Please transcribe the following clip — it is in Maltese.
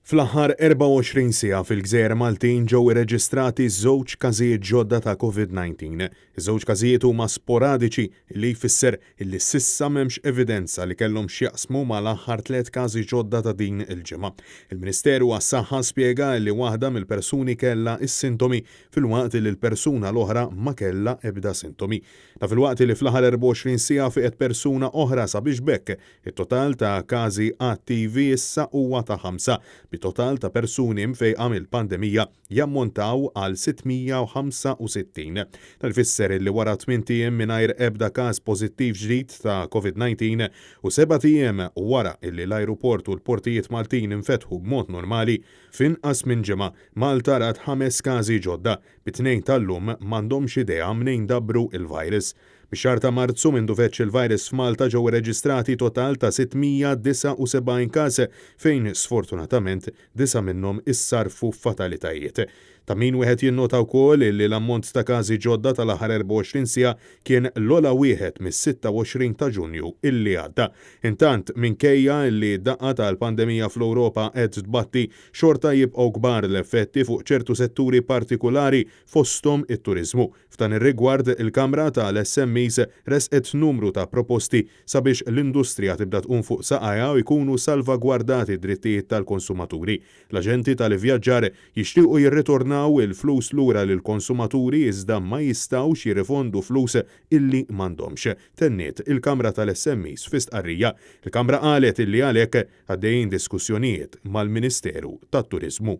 Fl-aħħar 24 siegħa fil-Gżejjer Maltin ġew irreġistrati żewġ każijiet ġodda ta' COVID-19. Iż-żewġ każijiet huma sporadiċi li jfisser illi s'issa m'hemmx evidenza li kellhom x'jaqsmu mal-aħħar 3 każi ġodda ta' din il-ġimgħa. Il-Ministeru għas-Saħħa spjega li waħda mill-persuni kellha s-sintomi filwaqt li l-persuna l-oħra ma kellha ebda sintomi. Ta' filwaqt li fl-aħħar 24 siegħa fiqet persuna oħra sabiex bekk it-total ta' każi attivi issa huwa ta' 5. Total ta' persuni mfejqa mill-pandemija jammontaw għal 665. Tal-fisser li wara 8 ijiem mingħajr ebda każ pożittiv ġdid ta' COVID-19 u 7 ijiem wara illi l-ajruport u l-portijiet Maltin infetħu b'mod normali, f'inqas minn ġimgħa Malta rat 5 każi ġodda, bit-tnejn tal-lum m'għandhomx idea minn dabru il-virus. Bix-xahar ta' Marzu mindu feċ il-virus f'Malta ġew irreġistrati total ta' 679 każ fejn sfortunatament 9 minnhom issarfu f'fatalitajiet. Ta' min wieħed jinnota wkoll li l-ammont ta' każi ġodda tal-aħħar 24 siegħa kien l-ogħla wieħed mis-26 ta' Ġunju illi għadda. Intant minkejja li d-daqqa tal-pandemija fl-Ewropa qed tbatti xorta jibqgħu kbar l-effetti fuq ċertu setturi partikulari fosthom it-turiżmu. F'dan ir-rigward il-Kamra tal-SMEs resqet numru ta' proposti sabiex l-industrija tibda tqum fuq saqajja u jkunu salvagwardati d-drittijiet tal-konsumaturi. L-aġenti tal-ivvjaġġar jixtiequ jirritornaw il-flus lura lill-konsumaturi iżda ma jistgħux jirrifondu flus illi m'għandhomx. Tenniet il-Kamra tal-SMEs fi stqarrija. Il-Kamra qalet illi għalhekk għaddejjin diskussjonijiet mal-Ministeru tat-Turiżmu.